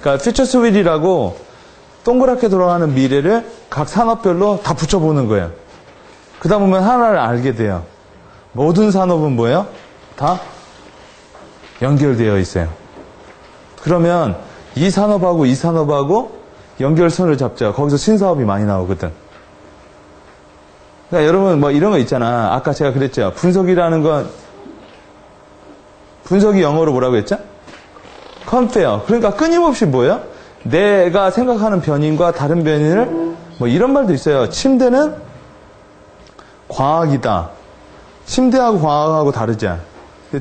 그러니까 퓨처스 휠이라고 동그랗게 돌아가는 미래를 각 산업별로 다 붙여보는 거예요. 그러다 보면 하나를 알게 돼요. 모든 산업은 뭐예요? 다 연결되어 있어요. 그러면 이 산업하고 이 산업하고 연결선을 잡죠. 거기서 신사업이 많이 나오거든. 그러니까 여러분 뭐 이런 거 있잖아. 아까 제가 그랬죠. 분석이라는 건 분석이 영어로 뭐라고 했죠? compare. 그러니까 끊임없이 뭐예요? 내가 생각하는 변인과 다른 변인을 뭐 이런 말도 있어요. 침대는 과학이다. 침대하고 과학하고 다르죠.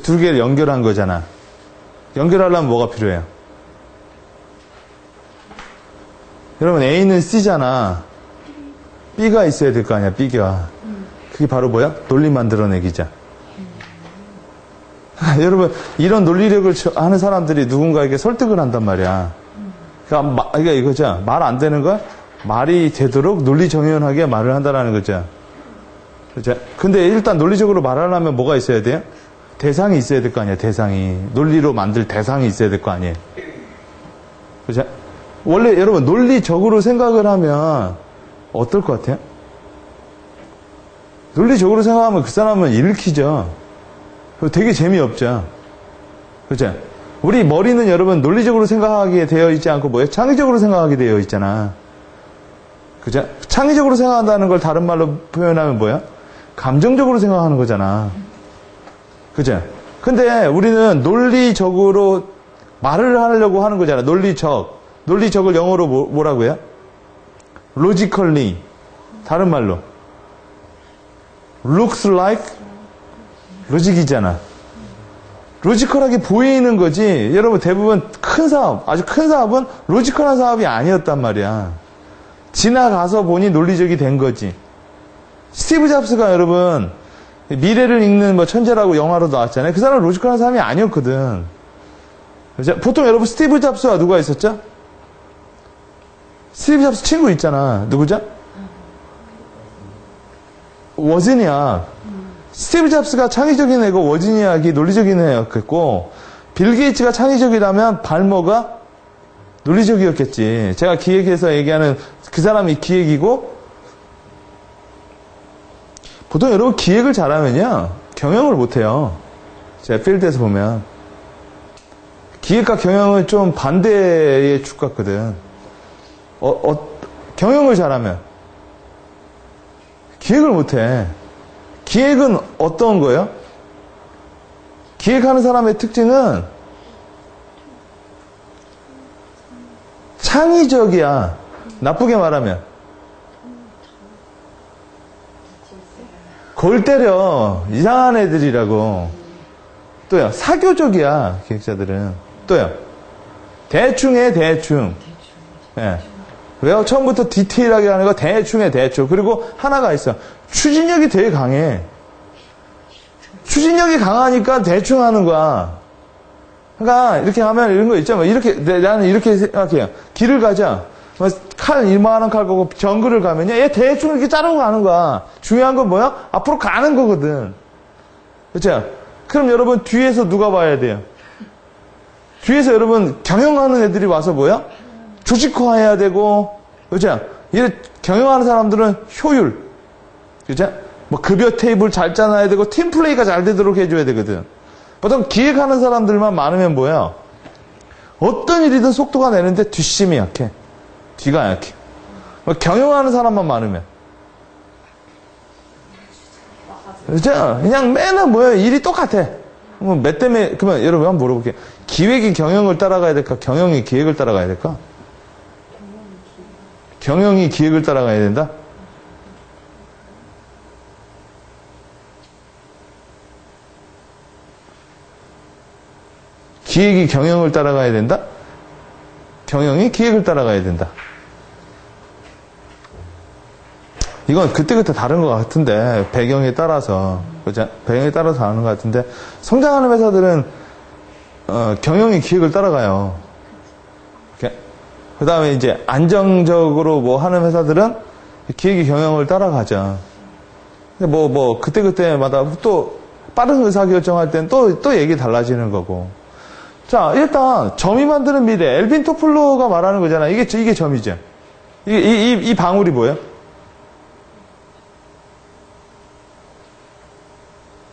두 개를 연결한 거잖아. 연결하려면 뭐가 필요해요? 여러분 A는 C잖아. B가 있어야 될 거 아니야. B가. 그게 바로 뭐야? 논리 만들어내기자. 여러분 이런 논리력을 하는 사람들이 누군가에게 설득을 한단 말이야. 그러니까 이거죠. 말 안 되는 걸 말이 되도록 논리정연하게 말을 한다는 거죠. 그렇죠? 근데 일단 논리적으로 말하려면 뭐가 있어야 돼요? 대상이 있어야 될 거 아니에요. 대상이. 논리로 만들 대상이 있어야 될 거 아니에요. 그렇죠? 원래 여러분 논리적으로 생각을 하면 어떨 것 같아요? 논리적으로 생각하면 그 사람은 일으키죠. 되게 재미없죠. 그렇죠? 우리 머리는 여러분 논리적으로 생각하게 되어 있지 않고 뭐예요? 창의적으로 생각하게 되어 있잖아. 그죠? 창의적으로 생각한다는 걸 다른 말로 표현하면 뭐야? 감정적으로 생각하는 거잖아. 그죠? 근데 우리는 논리적으로 말을 하려고 하는 거잖아. 논리적. 논리적을 영어로 뭐라고 해요? logically. 다른 말로. looks like 로직이잖아. 로지컬하게 보이는 거지. 여러분 대부분 큰 사업, 아주 큰 사업은 로지컬한 사업이 아니었단 말이야. 지나가서 보니 논리적이 된 거지. 스티브 잡스가 여러분 미래를 읽는 뭐 천재라고 영화로 나왔잖아요. 그 사람은 로지컬한 사람이 아니었거든. 그렇죠? 보통 여러분 스티브 잡스와 누가 있었죠? 스티브 잡스 친구 있잖아. 누구죠? 워즈니악. 스티브 잡스가 창의적인 애고 워즈니악이 논리적인 애였겠고 빌 게이츠가 창의적이라면 발머가 논리적이었겠지. 제가 기획에서 얘기하는 그 사람이 기획이고 보통 여러분 기획을 잘하면요 경영을 못해요. 제가 필드에서 보면 기획과 경영은 좀 반대의 축 같거든. 경영을 잘하면 기획을 못해. 기획은 어떤 거예요? 기획하는 사람의 특징은 창의적이야. 나쁘게 말하면 골 때려. 이상한 애들이라고. 또요 사교적이야. 기획자들은. 또요 대충 해. 대충. 예. 왜요? 처음부터 디테일하게 하는 거 대충 해. 대충. 그리고 하나가 있어. 추진력이 되게 강해. 추진력이 강하니까 대충 하는 거야. 그러니까 이렇게 하면 이런 거 있잖아. 이렇게 나는 이렇게 생각해요. 길을 가자. 칼 이만한 칼 보고 정글을 가면요. 얘 대충 이렇게 자르고 가는 거야. 중요한 건 뭐야? 앞으로 가는 거거든. 그렇죠? 그럼 여러분 뒤에서 누가 봐야 돼요? 뒤에서 여러분 경영하는 애들이 와서 뭐야? 조직화해야 되고, 그렇죠? 이 경영하는 사람들은 효율. 그죠? 뭐 급여 테이블 잘 짜놔야 되고 팀 플레이가 잘 되도록 해줘야 되거든. 보통 기획하는 사람들만 많으면 뭐야? 어떤 일이든 속도가 내는데 뒷심이 약해. 뒤가 약해. 뭐 경영하는 사람만 많으면. 그죠? 그냥 맨날 뭐야? 일이 똑같아. 뭐 몇 때문에 그러면 여러분 한번 물어볼게요. 기획이 경영을 따라가야 될까? 경영이 기획을 따라가야 될까? 경영이 기획을 따라가야 된다? 기획이 경영을 따라가야 된다? 경영이 기획을 따라가야 된다. 이건 그때그때 다른 것 같은데 배경에 따라서 그렇죠? 배경에 따라서 하는 것 같은데 성장하는 회사들은 경영이 기획을 따라가요. 그 다음에 이제 안정적으로 뭐 하는 회사들은 기획이 경영을 따라가죠. 근데 뭐 그때그때마다 또 빠른 의사결정할 땐 또 얘기 달라지는 거고 자, 일단 점이 만드는 미래, 엘빈 토플러가 말하는 거잖아. 이게 점이죠. 이 방울이 뭐예요?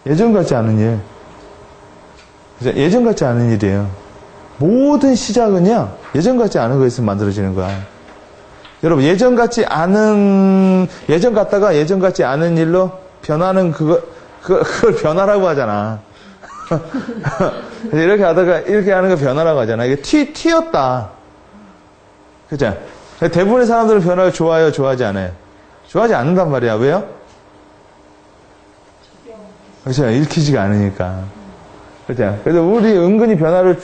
예전 같지 않은 일. 예전 같지 않은 일이에요. 모든 시작은요, 예전 같지 않은 거에서 만들어지는 거야. 여러분, 예전 같다가 예전 같지 않은 일로 변하는 그걸 변화라고 하잖아. 이렇게 하다가 이렇게 하는 거 변화라고 하잖아. 이게 튀었다. 그죠? 대부분의 사람들은 변화를 좋아해요, 좋아하지 않아요? 좋아하지 않는단 말이야. 왜요? 그렇죠. 읽히지가 않으니까. 그렇죠. 그래서 우리 은근히 변화를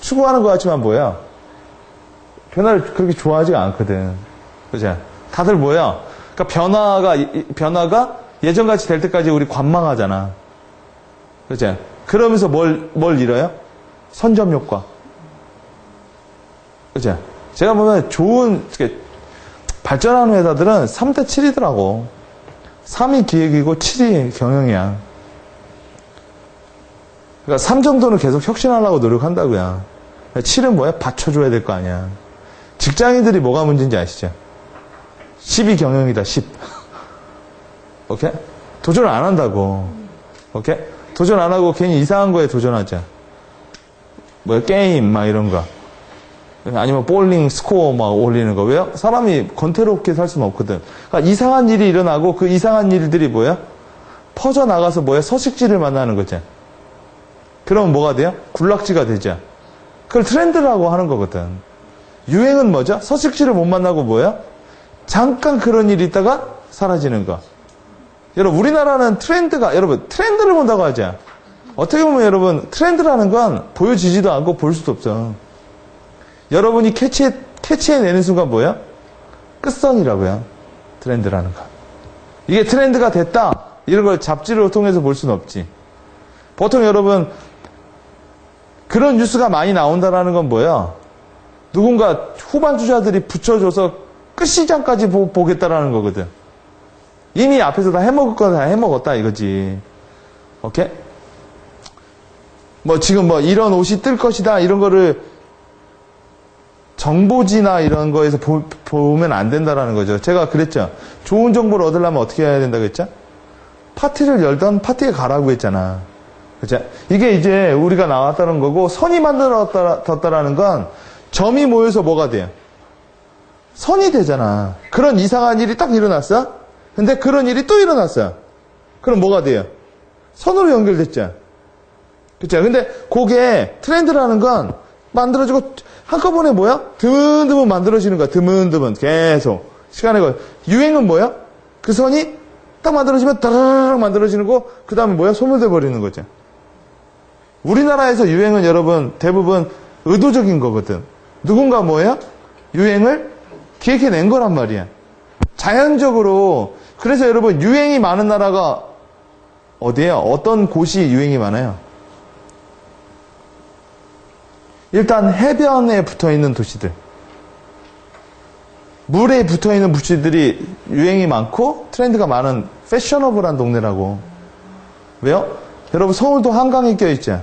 추구하는 것 같지만 뭐야? 변화를 그렇게 좋아하지가 않거든. 그죠? 다들 뭐야? 그러니까 변화가 예전같이 될 때까지 우리 관망하잖아. 그죠? 그러면서 뭘 잃어요? 선점 효과. 그죠? 제가 보면 좋은, 발전하는 회사들은 3대 7이더라고. 3이 기획이고 7이 경영이야. 그러니까 3 정도는 계속 혁신하려고 노력한다고요. 7은 뭐야? 받쳐줘야 될 거 아니야. 직장인들이 뭐가 문제인지 아시죠? 10이 경영이다, 10. 오케이? 도전을 안 한다고. 오케이? 도전 안 하고 괜히 이상한 거에 도전하자. 뭐야, 게임, 막 이런 거. 아니면 볼링 스코어 막 올리는 거. 왜요? 사람이 건태롭게 살 수는 없거든. 그러니까 이상한 일이 일어나고 그 이상한 일들이 뭐야? 퍼져나가서 뭐야? 서식지를 만나는 거지. 그러면 뭐가 돼요? 굴락지가 되죠. 그걸 트렌드라고 하는 거거든. 유행은 뭐죠? 서식지를 못 만나고 뭐야? 잠깐 그런 일이 있다가 사라지는 거. 여러분, 우리나라는 여러분, 트렌드를 본다고 하죠. 어떻게 보면 여러분, 트렌드라는 건 보여지지도 않고 볼 수도 없어. 여러분이 캐치해내는 순간 뭐야? 끝선이라고요. 트렌드라는 거. 이게 트렌드가 됐다. 이런 걸 잡지를 통해서 볼 수는 없지. 보통 여러분, 그런 뉴스가 많이 나온다라는 건 뭐야? 누군가 후반 주자들이 붙여줘서 끝 시장까지 보겠다라는 거거든. 이미 앞에서 다 해먹을 거 다 해먹었다 이거지. 오케이? 뭐 지금 뭐 이런 옷이 뜰 것이다 이런 거를 정보지나 이런 거에서 보면 안 된다라는 거죠. 제가 그랬죠. 좋은 정보를 얻으려면 어떻게 해야 된다고 했죠? 파티를 열던 파티에 가라고 했잖아. 그죠? 이게 이제 우리가 나왔다는 거고, 선이 만들어졌다라는 건 점이 모여서 뭐가 돼요? 선이 되잖아. 그런 이상한 일이 딱 일어났어? 근데 그런 일이 또 일어났어요. 그럼 뭐가 돼요? 선으로 연결됐죠. 그쵸? 근데 그게 트렌드라는 건 만들어지고 한꺼번에 뭐야? 드문드문 만들어지는 거야. 드문드문. 계속. 시간에 걸려. 유행은 뭐야? 그 선이 딱 만들어지면 따르르 만들어지는 거, 그 다음에 뭐야? 소멸돼 버리는 거죠. 우리나라에서 유행은 여러분 대부분 의도적인 거거든. 누군가 뭐야? 유행을 기획해낸 거란 말이야. 자연적으로. 그래서 여러분 유행이 많은 나라가 어디예요? 어떤 곳이 유행이 많아요? 일단 해변에 붙어있는 도시들. 물에 붙어있는 도시들이 유행이 많고 트렌드가 많은 패셔너블한 동네라고. 왜요? 여러분 서울도 한강에 껴있죠.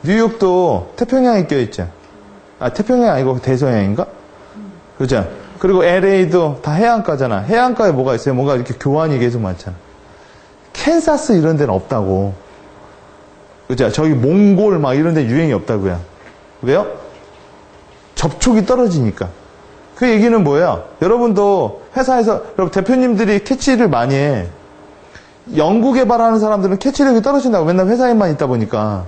뉴욕도 태평양에 껴있죠. 아, 태평양 아니고 대서양인가? 그죠? 그리고 LA도 다 해안가잖아. 해안가에 뭐가 있어요? 뭔가 이렇게 교환이 계속 많잖아. 캔사스 이런 데는 없다고. 그죠? 저기 몽골 막 이런 데 유행이 없다고요. 왜요? 접촉이 떨어지니까. 그 얘기는 뭐예요? 여러분도 회사에서, 여러분 대표님들이 캐치를 많이 해. 연구 개발하는 사람들은 캐치력이 떨어진다고. 맨날 회사에만 있다 보니까.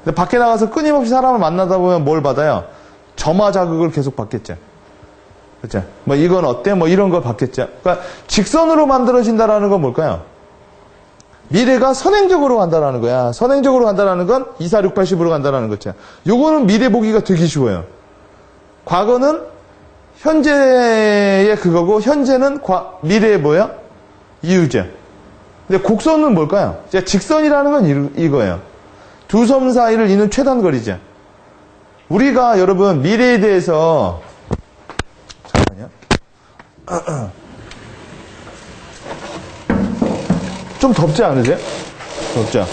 근데 밖에 나가서 끊임없이 사람을 만나다 보면 뭘 받아요? 점화 자극을 계속 받겠죠. 그렇죠? 뭐 이건 어때? 뭐 이런 걸 받겠죠. 그러니까 직선으로 만들어진다라는 건 뭘까요? 미래가 선행적으로 간다라는 거야. 선행적으로 간다라는 건 2, 4, 6, 8, 10으로 간다라는 거죠. 요거는 미래 보기가 되게 쉬워요. 과거는 현재의 그거고, 현재는 미래의 뭐야? 이유죠. 근데 곡선은 뭘까요? 직선이라는 건 이거예요. 두 섬 사이를 잇는 최단 거리죠. 우리가 여러분 미래에 대해서 잠깐만요. 좀 덥지 않으세요? 덥죠?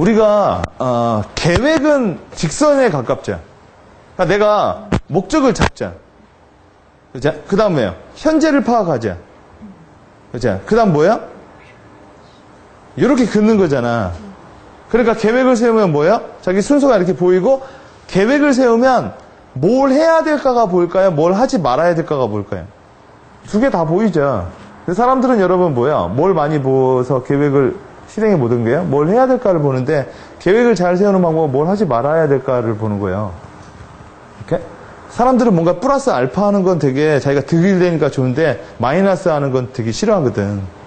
우리가 계획은 직선에 가깝죠. 그러니까 내가 목적을 잡자. 그죠? 그 다음에요. 현재를 파악하자. 그죠? 그 다음 뭐야? 이렇게 긋는 거잖아. 그러니까 계획을 세우면 뭐야? 자기 순서가 이렇게 보이고, 계획을 세우면 뭘 해야 될까가 보일까요? 뭘 하지 말아야 될까가 보일까요? 두 개 다 보이죠. 사람들은 여러분 뭐야? 뭘 많이 보서 계획을 실행에 못 온 거예요? 뭘 해야 될까를 보는데, 계획을 잘 세우는 방법은 뭘 하지 말아야 될까를 보는 거예요. 이렇게? 사람들은 뭔가 플러스 알파 하는 건 되게 자기가 득이 되니까 좋은데, 마이너스 하는 건 되게 싫어하거든.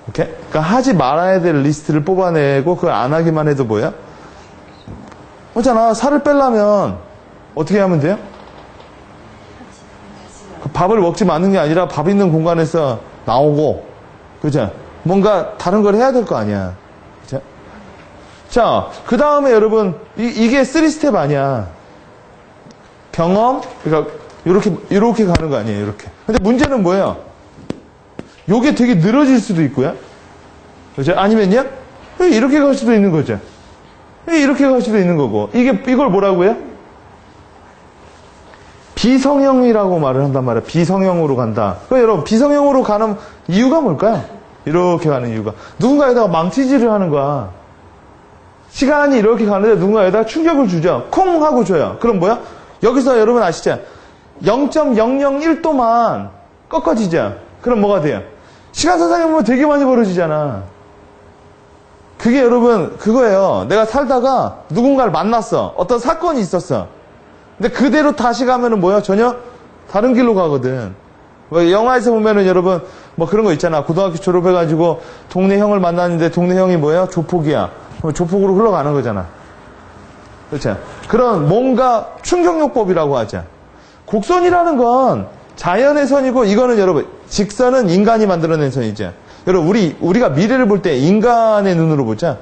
이렇게? 그러니까 하지 말아야 될 리스트를 뽑아내고, 그걸 안 하기만 해도 뭐야? 그렇잖아. 살을 빼려면 어떻게 하면 돼요? 밥을 먹지 않는 게 아니라 밥 있는 공간에서 나오고, 그죠? 뭔가 다른 걸 해야 될 거 아니야. 그죠? 자, 그 다음에 여러분, 이게 3스텝 아니야. 경험, 그러니까, 이렇게 가는 거 아니에요, 이렇게. 근데 문제는 뭐예요? 요게 되게 늘어질 수도 있고요. 그죠? 아니면요? 이렇게 갈 수도 있는 거죠. 이렇게 갈 수도 있는 거고. 이걸 뭐라고요? 비성형이라고 말을 한단 말이에요. 비성형으로 간다. 그럼 여러분, 비성형으로 가는 이유가 뭘까요? 이렇게 가는 이유가. 누군가에다가 망치질을 하는 거야. 시간이 이렇게 가는데 누군가에다가 충격을 주죠. 콩 하고 줘요. 그럼 뭐야? 여기서 여러분 아시죠? 0.001도만 꺾어지죠. 그럼 뭐가 돼요? 시간선상에 보면 되게 많이 벌어지잖아. 그게 여러분 그거예요. 내가 살다가 누군가를 만났어. 어떤 사건이 있었어. 근데 그대로 다시 가면은 뭐야? 전혀 다른 길로 가거든. 영화에서 보면은 여러분 뭐 그런 거 있잖아. 고등학교 졸업해가지고 동네 형을 만났는데 동네 형이 뭐야? 조폭이야. 그럼 조폭으로 흘러가는 거잖아. 그렇죠? 그런 뭔가 충격요법이라고 하자. 곡선이라는 건 자연의 선이고, 이거는 여러분 직선은 인간이 만들어낸 선이죠. 여러분 우리가 미래를 볼 때 인간의 눈으로 보자.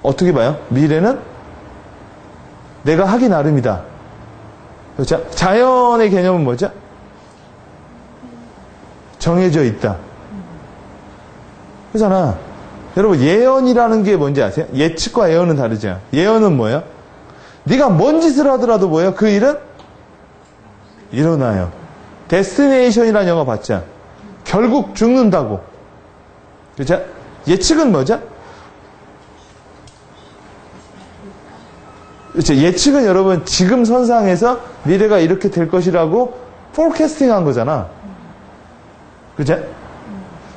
어떻게 봐요? 미래는 내가 하기 나름이다. 그렇죠? 자연의 개념은 뭐죠? 정해져 있다. 그렇잖아. 여러분 예언이라는 게 뭔지 아세요? 예측과 예언은 다르죠. 예언은 뭐예요? 네가 뭔 짓을 하더라도 뭐예요? 그 일은 일어나요. 데스티네이션이라는 영화 봤죠? 결국 죽는다고. 그렇죠? 예측은 뭐죠? 그렇죠? 예측은 여러분 지금 선상에서 미래가 이렇게 될 것이라고 포캐스팅 한 거잖아. 그렇죠?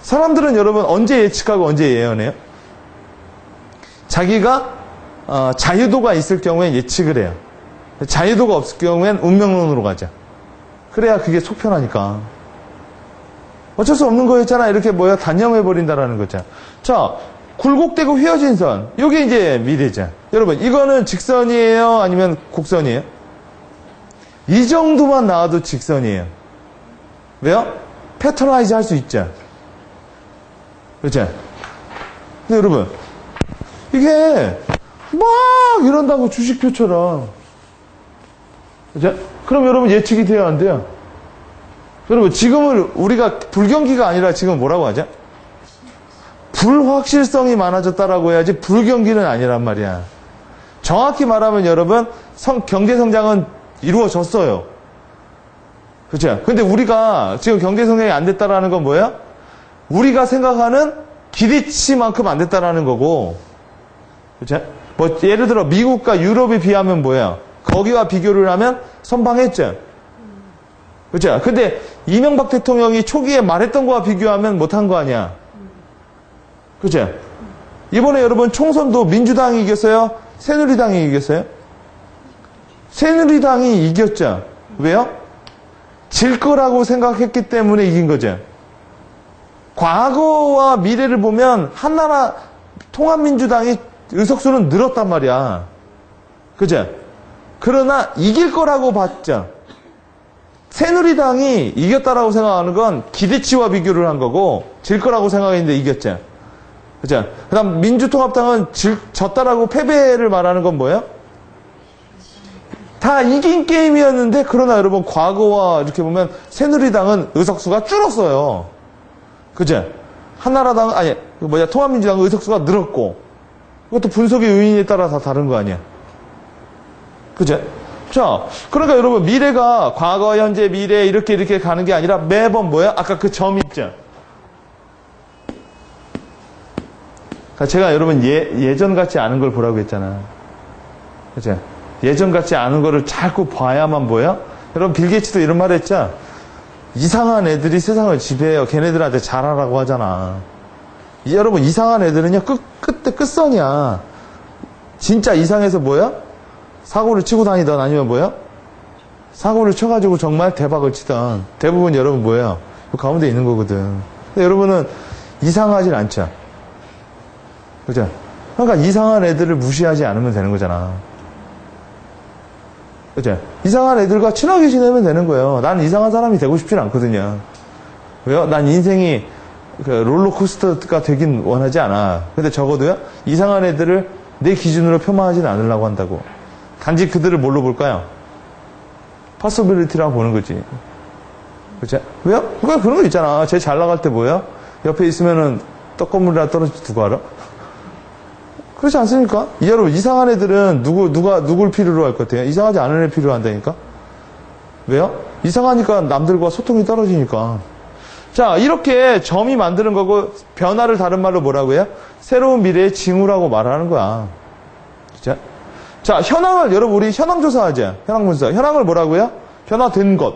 사람들은 여러분 언제 예측하고 언제 예언해요? 자기가 자유도가 있을 경우엔 예측을 해요. 자유도가 없을 경우엔 운명론으로 가죠. 그래야 그게 속편하니까. 어쩔 수 없는 거였잖아. 이렇게 뭐야 단념해버린다라는 거죠. 자, 굴곡되고 휘어진 선. 이게 이제 미래죠. 여러분 이거는 직선이에요? 아니면 곡선이에요? 이 정도만 나와도 직선이에요. 왜요? 패터나이즈 할 수 있죠. 그렇죠? 근데 여러분 이게 막 이런다고 주식표처럼. 그렇죠? 그럼 여러분 예측이 돼야 안 돼요? 여러분 지금은 우리가 불경기가 아니라 지금 뭐라고 하죠? 불확실성이 많아졌다라고 해야지 불경기는 아니란 말이야. 정확히 말하면 여러분 경제 성장은 이루어졌어요. 그렇죠? 근데 우리가 지금 경제 성장이 안 됐다라는 건 뭐예요? 우리가 생각하는 기대치만큼 안 됐다라는 거고. 그렇죠? 뭐 예를 들어 미국과 유럽에 비하면 뭐예요? 거기와 비교를 하면 선방했죠. 그렇죠? 근데 이명박 대통령이 초기에 말했던 거와 비교하면 못한 거 아니야. 그렇죠? 이번에 여러분 총선도 민주당이 이겼어요? 새누리당이 이겼어요? 새누리당이 이겼죠. 왜요? 질 거라고 생각했기 때문에 이긴 거죠. 과거와 미래를 보면 한나라 통합민주당이 의석수는 늘었단 말이야. 그죠? 그러나 이길 거라고 봤죠. 새누리당이 이겼다라고 생각하는 건 기대치와 비교를 한 거고 질 거라고 생각했는데 이겼죠. 그죠? 그 다음 민주통합당은 졌다라고 패배를 말하는 건 뭐예요? 다 이긴 게임이었는데 그러나 여러분 과거와 이렇게 보면 새누리당은 의석수가 줄었어요. 그죠? 한나라당, 아니, 통합민주당 의석수가 늘었고, 그것도 분석의 요인에 따라 다 다른 거 아니야. 그죠? 자, 그러니까 여러분, 미래가 과거, 현재, 미래, 이렇게 가는 게 아니라 매번 뭐야? 아까 그 점 있죠? 그러니까 제가 여러분, 예전 같지 않은 걸 보라고 했잖아. 그죠? 예전 같지 않은 거를 자꾸 봐야만 뭐야? 여러분, 빌 게이츠도 이런 말 했죠? 이상한 애들이 세상을 지배해요. 걔네들한테 잘하라고 하잖아. 여러분, 이상한 애들은요, 끝선이야. 진짜 이상해서 뭐야? 사고를 치고 다니던 아니면 뭐야? 사고를 쳐가지고 정말 대박을 치던 대부분 여러분 뭐예요? 그 가운데 있는 거거든. 근데 여러분은 이상하진 않죠. 그죠? 그러니까 이상한 애들을 무시하지 않으면 되는 거잖아. 그죠? 이상한 애들과 친하게 지내면 되는 거예요. 난 이상한 사람이 되고 싶진 않거든요. 왜요? 난 인생이 롤러코스터가 되긴 원하지 않아. 근데 적어도요, 이상한 애들을 내 기준으로 폄하하진 않으려고 한다고. 단지 그들을 뭘로 볼까요? possibility라고 보는 거지. 그죠? 왜요? 그런 거 있잖아. 쟤 잘 나갈 때 뭐야? 옆에 있으면은 떡고물이나 떨어질 두고 알아? 그렇지 않습니까? 여러분, 이상한 애들은 누굴 필요로 할 것 같아요? 이상하지 않은 애 필요로 한다니까? 왜요? 이상하니까 남들과 소통이 떨어지니까. 자, 이렇게 점이 만드는 거고, 변화를 다른 말로 뭐라고 해요? 새로운 미래의 징후라고 말하는 거야. 그죠? 자, 현황을, 여러분, 우리 현황 조사하죠? 현황 분석. 현황을 뭐라고요? 변화된 것.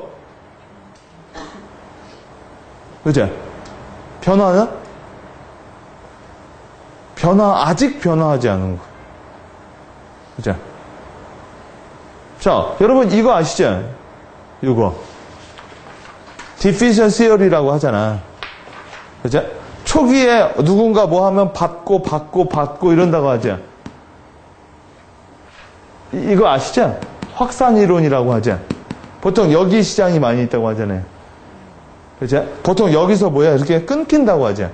그죠? 변화는? 아직 변화하지 않은 거. 그죠? 자, 여러분, 이거 아시죠? 이거. diffusion theory라고 하잖아. 그죠? 초기에 누군가 뭐 하면 받고 이런다고 하죠. 이거 아시죠? 확산 이론이라고 하죠. 보통 여기 시장이 많이 있다고 하잖아요. 그죠? 보통 여기서 뭐야? 이렇게 끊긴다고 하죠.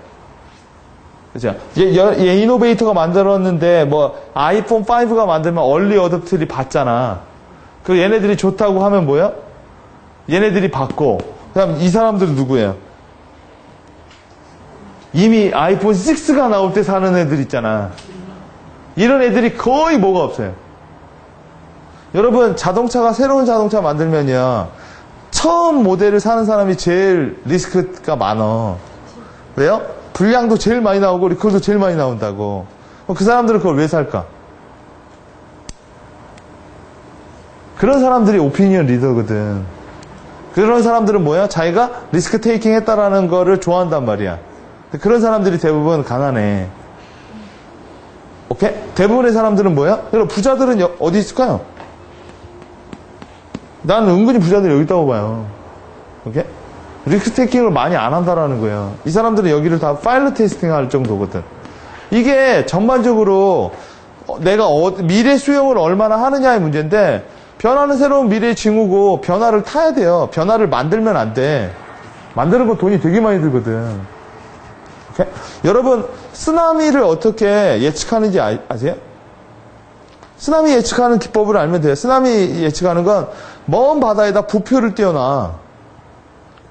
그죠? 얘 이노베이터가 만들었는데, 아이폰 5가 만들면 얼리 어댑터들이 받잖아. 그 얘네들이 좋다고 하면 뭐야? 얘네들이 받고, 그 다음 이 사람들은 누구예요? 이미 아이폰 6가 나올 때 사는 애들 있잖아. 이런 애들이 거의 뭐가 없어요. 여러분, 새로운 자동차 만들면요, 처음 모델을 사는 사람이 제일 리스크가 많어. 왜요? 분량도 제일 많이 나오고 리콜도 제일 많이 나온다고. 그 사람들은 그걸 왜 살까? 그런 사람들이 오피니언 리더거든. 그런 사람들은 뭐야? 자기가 리스크 테이킹 했다라는 거를 좋아한단 말이야. 그런 사람들이 대부분 가난해. 오케이? 대부분의 사람들은 뭐야? 여러분, 부자들은 어디 있을까요? 나는 은근히 부자들이 여기 있다고 봐요. 오케이? 리스크 테이킹을 많이 안 한다라는 거예요. 이 사람들은 여기를 다 파일럿 테스팅 할 정도거든. 이게 전반적으로 내가 미래 수용을 얼마나 하느냐의 문제인데, 변화는 새로운 미래의 징후고 변화를 타야 돼요. 변화를 만들면 안 돼. 만드는 거 돈이 되게 많이 들거든. 오케이? 여러분, 쓰나미를 어떻게 예측하는지 아세요? 쓰나미 예측하는 기법을 알면 돼요. 쓰나미 예측하는 건 먼 바다에다 부표를 띄워놔.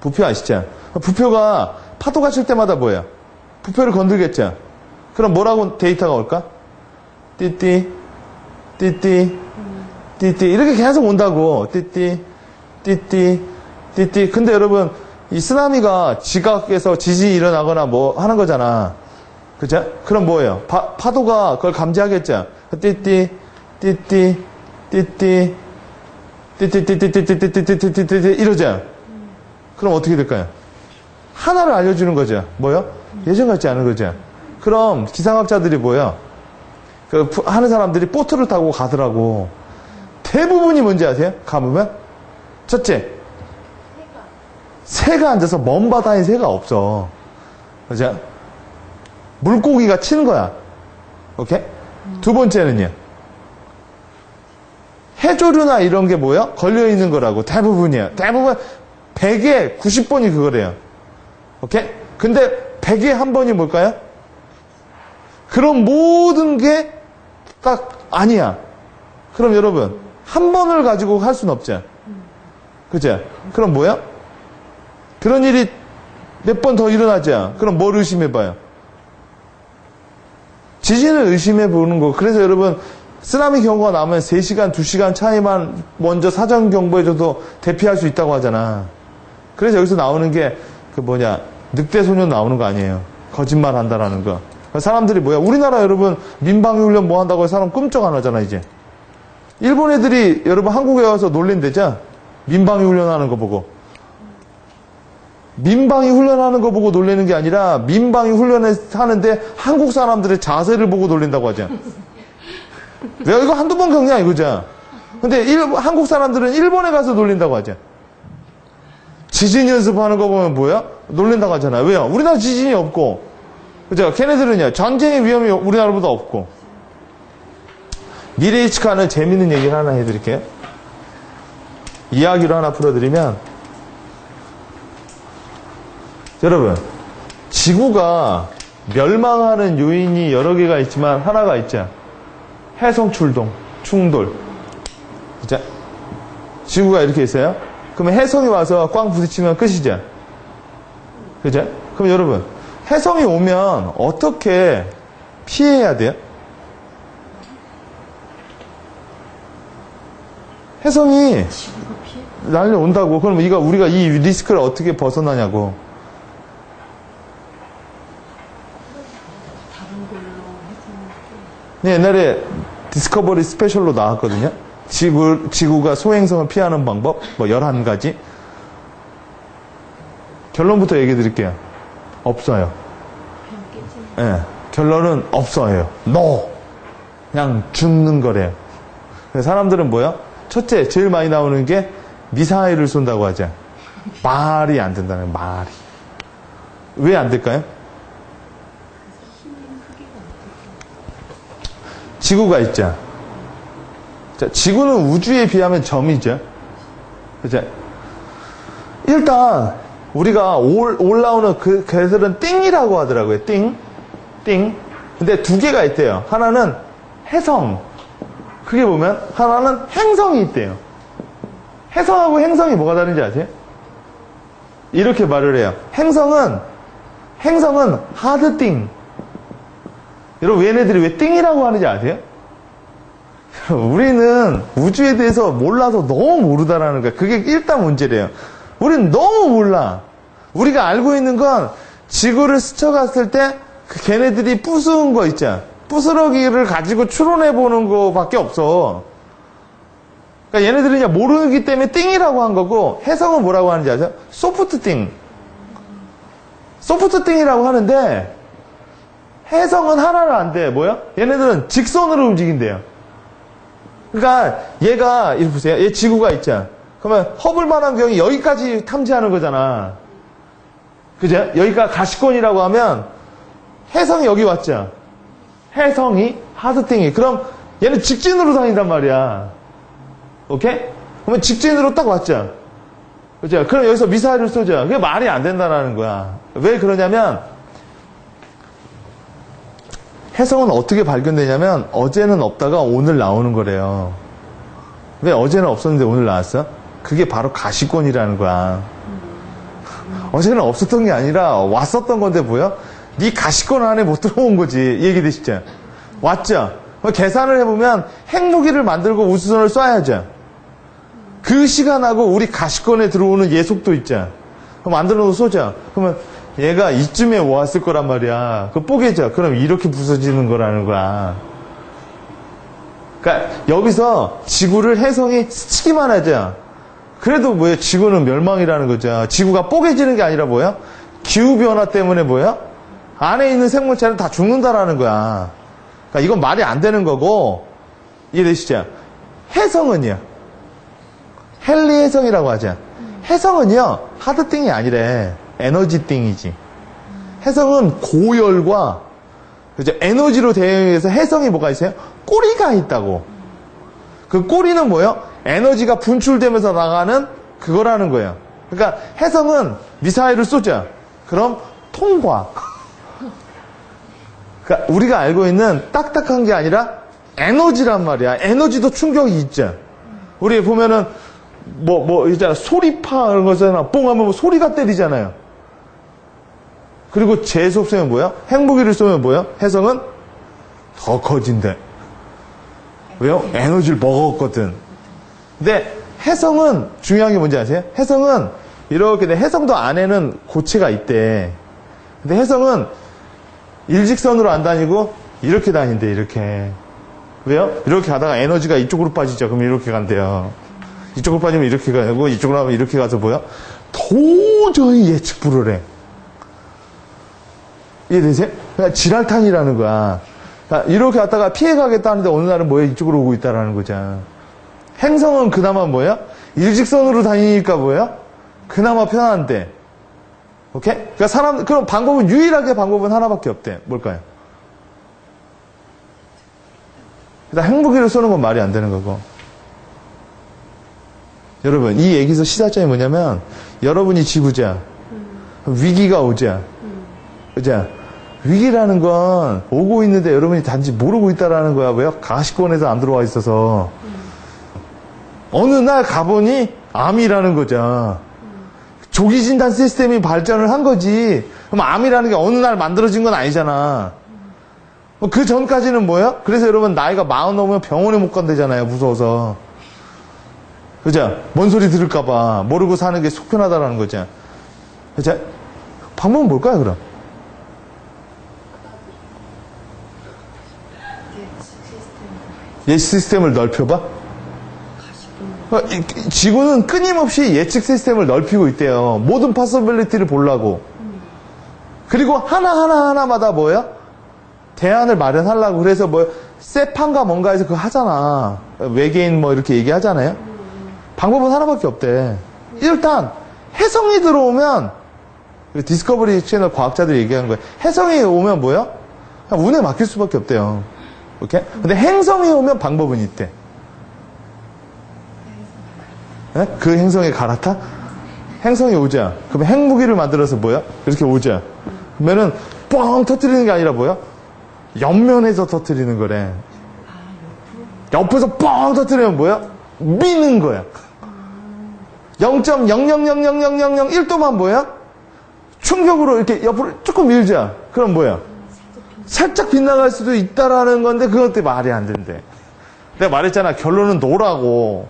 부표 아시죠? 부표가 파도가 칠 때마다 뭐예요? 부표를 건들겠죠? 그럼 뭐라고 데이터가 올까? 띠띠, 띠띠, 띠띠. 이렇게 계속 온다고. 띠띠, 띠띠, 띠띠. 근데 여러분, 이 쓰나미가 지각해서 지진이 일어나거나 뭐 하는 거잖아. 그죠? 그럼 뭐예요? 파도가 그걸 감지하겠죠? 띠띠, 띠띠, 띠띠, 띠띠띠띠띠띠띠띠띠띠 이러죠? 그럼 어떻게 될까요? 하나를 알려주는 거죠. 뭐요? 예전 같지 않은 거죠. 그럼 기상학자들이 뭐요? 하는 사람들이 보트를 타고 가더라고. 대부분이 뭔지 아세요? 가보면? 첫째, 새가 앉아서 먼 바다에 새가 없어. 그죠? 물고기가 치는 거야. 오케이? 두 번째는요. 해조류나 이런 게 뭐야? 걸려있는 거라고. 대부분이야. 대부분 100에 90번이 그거래요. 오케이? 근데 100에 한 번이 뭘까요? 그런 모든 게 딱 아니야. 그럼 여러분, 한 번을 가지고 할 수는 없죠. 그죠? 그럼 뭐야? 그런 일이 몇 번 더 일어나죠. 그럼 뭘 의심해봐요? 지진을 의심해보는 거. 그래서 여러분, 쓰나미 경보가 나면 3시간, 2시간 차이만 먼저 사전 경보해줘도 대피할 수 있다고 하잖아. 그래서 여기서 나오는 게, 늑대소년 나오는 거 아니에요. 거짓말 한다라는 거. 사람들이 뭐야? 우리나라 여러분, 민방위 훈련 뭐 한다고 해서 사람 끔찍 안 하잖아, 이제. 일본 애들이 여러분 한국에 와서 놀린대죠? 민방위 훈련하는 거 보고. 민방위 훈련하는 거 보고 놀리는 게 아니라 민방위 훈련을 하는데 한국 사람들의 자세를 보고 놀린다고 하죠. 왜 이거 한두 번 겪냐 이거죠. 근데 한국 사람들은 일본에 가서 놀린다고 하죠. 지진 연습하는 거 보면 뭐야? 놀린다고 하잖아요. 왜요? 우리나라 지진이 없고. 그죠? 걔네들은요. 전쟁의 위험이 우리나라보다 없고. 미래 예측하는 재밌는 얘기를 하나 해드릴게요. 이야기로 하나 풀어드리면, 여러분, 지구가 멸망하는 요인이 여러 개가 있지만 하나가 있죠. 해성 충돌. 진짜 지구가 이렇게 있어요. 그러면 해성이 와서 꽝 부딪히면 끝이죠. 그죠? 그럼 여러분, 해성이 오면 어떻게 피해야 돼요? 해성이 날려온다고. 그럼 우리가 이 리스크를 어떻게 벗어나냐고. 네, 옛날에 디스커버리 스페셜로 나왔거든요. 지구가 소행성을 피하는 방법, 11가지. 결론부터 얘기해 드릴게요. 없어요. 네, 결론은 없어요. NO! 그냥 죽는 거래요. 사람들은 뭐야? 첫째, 제일 많이 나오는 게 미사일을 쏜다고 하죠. 말이 안 된다는 거예요, 말이. 왜 안 될까요? 지구가 있죠. 자, 지구는 우주에 비하면 점이죠. 그죠? 일단 우리가 올라오는 그 개들은 띵이라고 하더라고요. 띵. 근데 두 개가 있대요. 하나는 해성. 크게 보면 하나는 행성이 있대요. 해성하고 행성이 뭐가 다른지 아세요? 이렇게 말을 해요. 행성은 하드띵. 여러분, 얘네들이 왜 띵이라고 하는지 아세요? 우리는 우주에 대해서 몰라서 너무 모르다라는 거야. 그게 일단 문제래요. 우리는 너무 몰라. 우리가 알고 있는 건 지구를 스쳐갔을 때 그 걔네들이 부수은 거 있잖아. 부스러기를 가지고 추론해보는 거밖에 없어. 그러니까 얘네들이 그냥 모르기 때문에 띵이라고 한 거고, 해성은 뭐라고 하는지 아세요? 소프트띵. 소프트띵이라고 하는데, 해성은 하나는 안 돼. 뭐야? 얘네들은 직선으로 움직인대요. 그러니까 얘가 이렇게 보세요. 얘 지구가 있잖아. 그러면 허블 망원경이 여기까지 탐지하는 거잖아. 그죠? 여기가 가시권이라고 하면 해성이 여기 왔죠. 해성이 하드띵이. 그럼 얘는 직진으로 다닌단 말이야. 오케이? 그러면 직진으로 딱 왔죠. 그죠? 그럼 여기서 미사일을 쏘죠. 그게 말이 안 된다는 거야. 왜 그러냐면 해성은 어떻게 발견되냐면 어제는 없다가 오늘 나오는 거래요. 왜 어제는 없었는데 오늘 나왔어? 그게 바로 가시권이라는 거야. 어제는 없었던 게 아니라 왔었던 건데 뭐야? 네 가시권 안에 못 들어온 거지. 얘기되시죠? 왔죠? 계산을 해보면 핵무기를 만들고 우주선을 쏴야죠. 그 시간하고 우리 가시권에 들어오는 예속도 있죠. 그럼 만들어놓고 쏘죠. 그러면 얘가 이쯤에 왔을 거란 말이야. 그거 뽀개져. 그럼 이렇게 부서지는 거라는 거야. 그러니까 여기서 지구를 해성이 스치기만 하죠. 그래도 뭐야? 지구는 멸망이라는 거죠. 지구가 뽀개지는 게 아니라 뭐야? 기후변화 때문에 뭐야? 안에 있는 생물체는 다 죽는다라는 거야. 그러니까 이건 말이 안 되는 거고, 이해되시죠? 해성은요. 헨리 해성이라고 하죠. 해성은요, 하드띵이 아니래. 에너지띵이지. 해성은 고열과, 그죠? 에너지로 대응해서 해성이 뭐가 있어요? 꼬리가 있다고. 그 꼬리는 뭐예요? 에너지가 분출되면서 나가는 그거라는 거예요. 그러니까 해성은 미사일을 쏘죠. 그럼 통과. 그러니까 우리가 알고 있는 딱딱한 게 아니라 에너지란 말이야. 에너지도 충격이 있죠. 우리 보면은 있잖아. 소리파 그런 거잖아. 뽕 하면 뭐 소리가 때리잖아요. 그리고 재수 없으면 뭐야? 핵무기를 쏘면 뭐야? 혜성은 더 커진대. 왜요? 에너지를 먹었거든. 근데 혜성은 중요한 게 뭔지 아세요? 혜성은 이렇게 혜성도 안에는 고체가 있대. 근데 혜성은 일직선으로 안 다니고 이렇게 다닌대. 이렇게. 왜요? 이렇게 가다가 에너지가 이쪽으로 빠지죠. 그럼 이렇게 간대요. 이쪽으로 빠지면 이렇게 가고 이쪽으로 하면 이렇게 가서 뭐야? 도저히 예측 불허래. 이해되세요? 그러니까 지랄탄이라는 거야. 그러니까 이렇게 갔다가 피해가겠다는데 어느 날은 뭐야? 이쪽으로 오고 있다라는 거잖아. 행성은 그나마 뭐야? 일직선으로 다니니까 뭐야? 그나마 편한데. 오케이? 그러니까 그럼 유일하게 방법은 하나밖에 없대. 뭘까요? 일단 핵무기를 쏘는 건 말이 안 되는 거고. 여러분, 이 얘기에서 시사점이 뭐냐면, 여러분이 지구자, 위기가 오자, 그죠? 위기라는 건 오고 있는데 여러분이 단지 모르고 있다라는 거야. 왜요? 가시권에서 안 들어와 있어서. 어느 날 가보니 암이라는 거죠. 조기 진단 시스템이 발전을 한 거지. 그럼 암이라는 게 어느 날 만들어진 건 아니잖아. 그 전까지는 뭐야? 그래서 여러분 나이가 40 넘으면 병원에 못 간대잖아요. 무서워서. 그죠? 뭔 소리 들을까봐 모르고 사는 게 속 편하다라는 거죠. 그죠? 방법은 뭘까요, 그럼? 예측 시스템을 넓혀봐? 지구는 끊임없이 예측 시스템을 넓히고 있대요. 모든 퍼서빌리티를 보려고. 그리고 하나마다 뭐야? 대안을 마련하려고. 그래서 세판가 뭔가 해서 그거 하잖아. 외계인 이렇게 얘기하잖아요. 방법은 하나밖에 없대. 일단 혜성이 들어오면, 디스커버리 채널 과학자들이 얘기하는 거예요. 혜성이 오면 뭐야? 그냥 운에 맡길 수밖에 없대요. 오케이? 근데 행성이 오면 방법은 있대. 네? 그 행성에 갈아타? 행성이 오자. 그러면 핵무기를 만들어서 뭐야? 이렇게 오자. 그러면은 뻥 터뜨리는 게 아니라 뭐야? 옆면에서 터뜨리는 거래. 옆에서 뻥 터뜨리면 뭐야? 미는 거야. 0.00000001도만 뭐야? 충격으로 이렇게 옆으로 조금 밀자. 그럼 뭐야? 살짝 빗나갈 수도 있다라는 건데 그것 때문에 말이 안 된대. 내가 말했잖아. 결론은 노라고.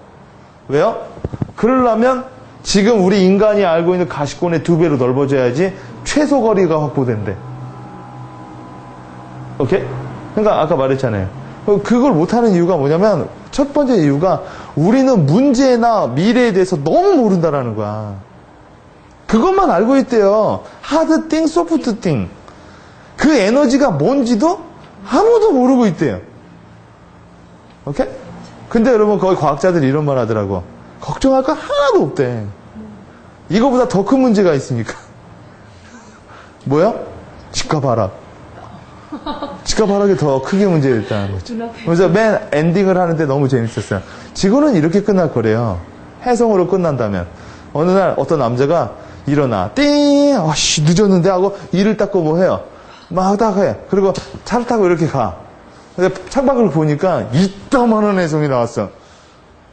왜요? 그러려면 지금 우리 인간이 알고 있는 가시권의 2배로 넓어져야지 최소 거리가 확보된대. 오케이? 그러니까 아까 말했잖아요. 그걸 못하는 이유가 뭐냐면 첫 번째 이유가 우리는 문제나 미래에 대해서 너무 모른다라는 거야. 그것만 알고 있대요. 하드 띵, 소프트 띵. 그 에너지가 뭔지도 아무도 모르고 있대요. 오케이? 근데 여러분 거기 과학자들이 이런 말 하더라고. 걱정할 거 하나도 없대. 이거보다 더 큰 문제가 있으니까. 뭐야? 집값 하락. 집값 하락이 더 크게 문제가 있다는 거죠. 그래서 맨 엔딩을 하는데 너무 재밌었어요. 지구는 이렇게 끝날 거래요. 혜성으로 끝난다면. 어느 날 어떤 남자가 일어나. 띵! 아씨, 늦었는데 하고 이를 닦고 뭐 해요. 막 딱 해. 그리고 차를 타고 이렇게 가. 근데 창밖을 보니까 이따만한 혜성이 나왔어.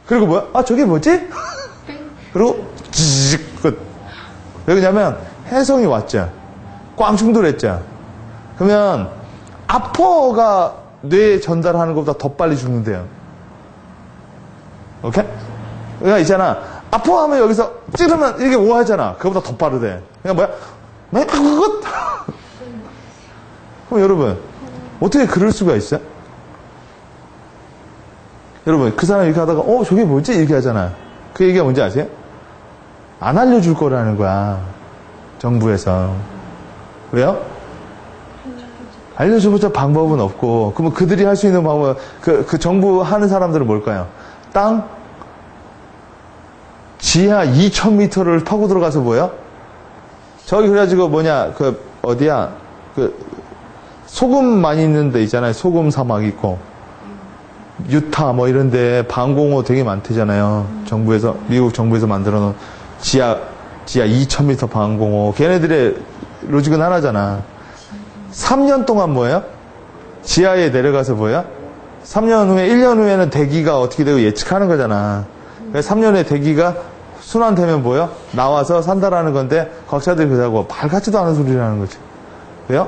그리고 뭐야? 아, 저게 뭐지? 그리고 지직 끝. 왜 그러냐면 혜성이 왔죠. 꽝 충돌했죠. 그러면 아퍼가 뇌에 전달하는 것보다 더 빨리 죽는데요. 오케이? 그러니까 있잖아. 아퍼하면 여기서 찌르면 이게 오하잖아. 그거보다 더 빠르대. 그러니까 뭐야? 그것. 그럼 여러분 어떻게 그럴 수가 있어요? 여러분 그 사람이 이렇게 하다가 저게 뭐지? 이렇게 하잖아. 그 얘기가 뭔지 아세요? 안 알려줄 거라는 거야. 정부에서. 왜요? 알려줘봤자 방법은 없고. 그러면 그들이 할 수 있는 방법은 그 정부 하는 사람들은 뭘까요? 땅 지하 2000m를 파고 들어가서 뭐야? 저기 그래가지고 어디야? 소금 많이 있는 데 있잖아요. 소금 사막 있고. 유타 이런데 방공호 되게 많대잖아요. 미국 정부에서 만들어 놓은 지하 2000m 방공호. 걔네들의 로직은 하나잖아. 3년 동안 뭐예요? 지하에 내려가서 뭐야? 3년 후에, 1년 후에는 대기가 어떻게 되고 예측하는 거잖아. 3년 후에 대기가 순환되면 뭐야? 나와서 산다라는 건데, 과학자들이 그러고 말 같지도 않은 소리를 하는 거지. 왜요?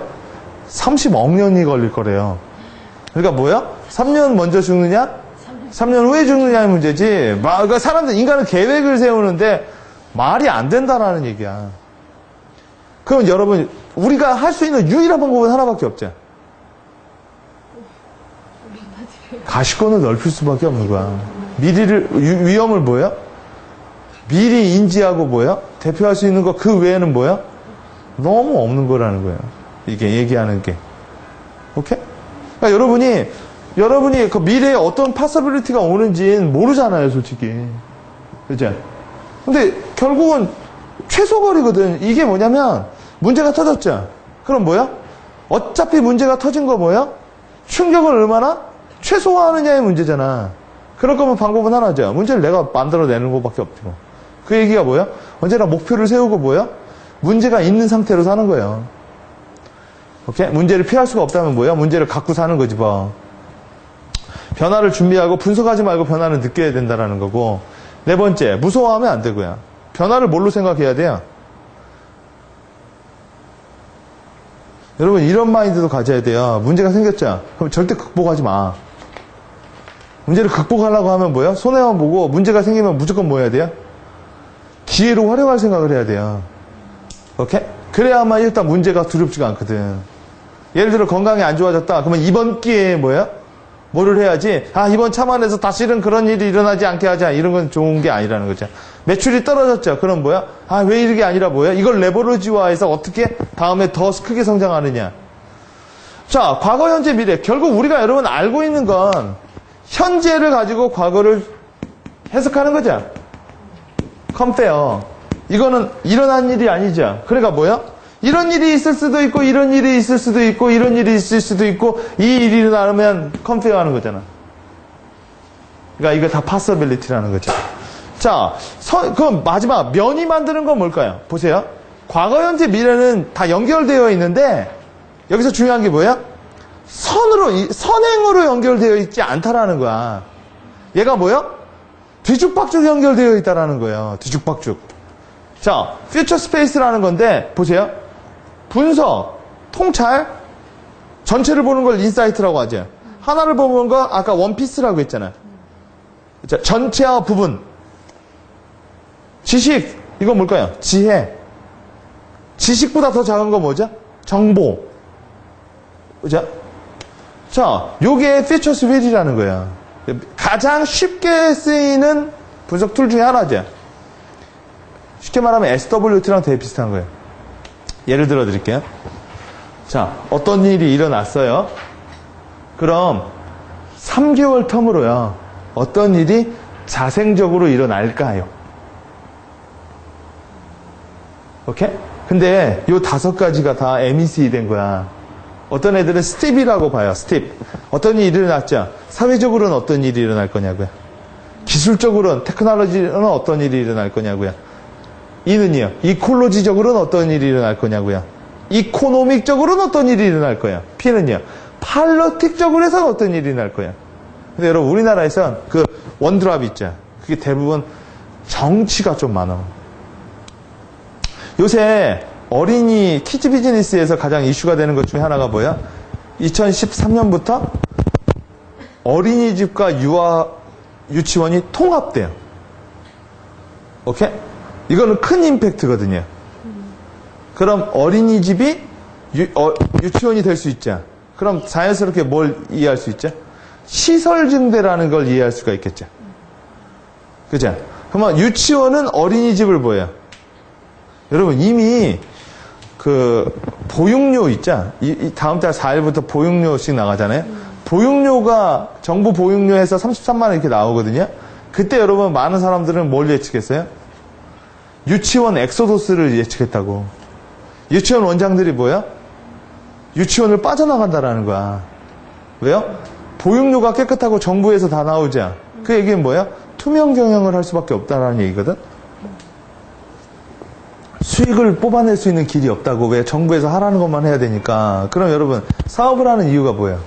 30억 년이 걸릴 거래요. 그러니까 뭐야? 3년 먼저 죽느냐? 3년 후에 죽느냐의 문제지. 그러니까 사람들, 인간은 계획을 세우는데 말이 안 된다라는 얘기야. 그럼 여러분, 우리가 할 수 있는 유일한 방법은 하나밖에 없죠. 가시권을 넓힐 수밖에 없는 거야. 위험을 뭐야? 미리 인지하고 뭐야? 대표할 수 있는 거 그 외에는 뭐야? 너무 없는 거라는 거예요. 이게 얘기하는 게. 오케이? 그러니까 여러분이 그 미래에 어떤 파서빌리티가 오는지는 모르잖아요, 솔직히. 그죠? 근데 결국은 최소거리거든. 이게 뭐냐면, 문제가 터졌죠? 그럼 뭐야? 어차피 문제가 터진 거 뭐야? 충격을 얼마나 최소화하느냐의 문제잖아. 그럴 거면 방법은 하나죠. 문제를 내가 만들어내는 것밖에 없고. 그 얘기가 뭐야? 언제나 목표를 세우고 뭐야? 문제가 있는 상태로 사는 거예요. 오케이? 문제를 피할 수가 없다면 뭐야? 문제를 갖고 사는 거지, 뭐. 변화를 준비하고 분석하지 말고 변화를 느껴야 된다는 거고. 네 번째, 무서워하면 안 되고요. 변화를 뭘로 생각해야 돼요? 여러분, 이런 마인드도 가져야 돼요. 문제가 생겼죠? 그럼 절대 극복하지 마. 문제를 극복하려고 하면 뭐야? 손해만 보고 문제가 생기면 무조건 뭐 해야 돼요? 기회로 활용할 생각을 해야 돼요. 오케이? 그래야만 일단 문제가 두렵지가 않거든. 예를 들어 건강이 안 좋아졌다. 그러면 이번 기회에 뭐야? 뭐를 해야지? 이번 참안에서 다시는 그런 일이 일어나지 않게 하자. 이런 건 좋은 게 아니라는 거죠. 매출이 떨어졌죠. 그럼 뭐야? 왜 이게 아니라 뭐야? 이걸 레버리지화해서 어떻게 다음에 더 크게 성장하느냐. 자, 과거, 현재, 미래. 결국 우리가 여러분 알고 있는 건 현재를 가지고 과거를 해석하는 거죠. 컴페어. 이거는 일어난 일이 아니죠. 그러니까 뭐야? 이런 일이 있을 수도 있고, 이런 일이 있을 수도 있고, 이런 일이 있을 수도 있고, 이 일이 일어나면 컴페어 하는 거잖아. 그러니까 이거 다 possibility라는 거죠. 자, 그럼 마지막, 면이 만드는 건 뭘까요? 보세요. 과거, 현재, 미래는 다 연결되어 있는데, 여기서 중요한 게 뭐야? 선행으로 연결되어 있지 않다라는 거야. 얘가 뭐야? 뒤죽박죽 연결되어 있다라는 거예요. 뒤죽박죽. 자, 퓨처 스페이스라는 건데, 보세요. 분석, 통찰, 전체를 보는 걸 인사이트라고 하죠. 하나를 보는 거 아까 원피스라고 했잖아요. 자, 전체와 부분. 지식, 이건 뭘까요? 지혜. 지식보다 더 작은 거 뭐죠? 정보. 그죠? 자, 요게 퓨처 스피릿이라는 거예요. 가장 쉽게 쓰이는 분석 툴 중에 하나죠. 쉽게 말하면 SWT랑 되게 비슷한 거예요. 예를 들어 드릴게요. 자, 어떤 일이 일어났어요. 그럼 3개월 텀으로요. 어떤 일이 자생적으로 일어날까요? 오케이? 근데 요 5가지가 다 MEC 된 거야. 어떤 애들은 스팁이라고 봐요. 스팁. 어떤 일이 일어났죠? 사회적으로는 어떤 일이 일어날 거냐고요. 기술적으로는, 테크놀로지는 어떤 일이 일어날 거냐고요. 이는요. 이콜로지적으로는 어떤 일이 일어날 거냐고요. 이코노믹적으로는 어떤 일이 일어날 거예요. P는요. 팔러틱적으로 해서는 어떤 일이 일어날 거예요. 근데 여러분 우리나라에선 그 원드랍 있죠. 그게 대부분 정치가 좀 많아. 요새 어린이 키즈 비즈니스에서 가장 이슈가 되는 것 중에 하나가 뭐야? 2013년부터 어린이집과 유치원이 통합돼요. 오케이? 이거는 큰 임팩트거든요. 그럼 어린이집이 유치원이 될 수 있죠. 그럼 자연스럽게 뭘 이해할 수 있죠? 시설 증대라는 걸 이해할 수가 있겠죠. 그죠? 그러면 유치원은 어린이집을 뭐예요? 여러분 이미 그 보육료 있죠? 이 다음 달 4일부터 보육료씩 나가잖아요. 보육료가 정부 보육료에서 33만 원 이렇게 나오거든요. 그때 여러분 많은 사람들은 뭘 예측했어요? 유치원 엑소도스를 예측했다고. 유치원 원장들이 뭐야? 유치원을 빠져나간다라는 거야. 왜요? 보육료가 깨끗하고 정부에서 다 나오자. 그 얘기는 뭐야? 투명 경영을 할 수밖에 없다라는 얘기거든. 수익을 뽑아낼 수 있는 길이 없다고. 왜? 정부에서 하라는 것만 해야 되니까. 그럼 여러분 사업을 하는 이유가 뭐예요?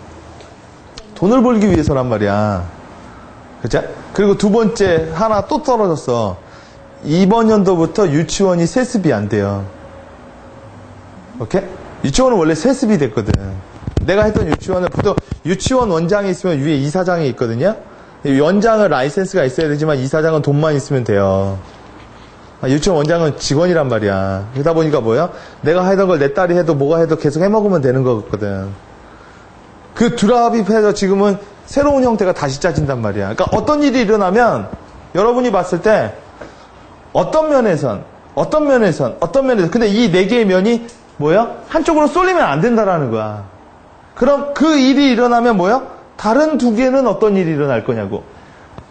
돈을 벌기 위해서란 말이야. 그죠? 그리고 두 번째 하나 또 떨어졌어. 이번 연도부터 유치원이 세습이 안 돼요. 오케이? 유치원은 원래 세습이 됐거든. 내가 했던 유치원은 보통 유치원 원장이 있으면 위에 이사장이 있거든요. 원장은 라이센스가 있어야 되지만 이사장은 돈만 있으면 돼요. 유치원 원장은 직원이란 말이야. 그러다 보니까 뭐야? 내가 하던 걸 내 딸이 해도 뭐가 해도 계속 해먹으면 되는 거거든. 그 드랍입해서 지금은 새로운 형태가 다시 짜진단 말이야. 그러니까 어떤 일이 일어나면 여러분이 봤을 때 어떤 면에선 근데 이 네 개의 면이 뭐야? 한쪽으로 쏠리면 안 된다라는 거야. 그럼 그 일이 일어나면 뭐야? 다른 두 개는 어떤 일이 일어날 거냐고.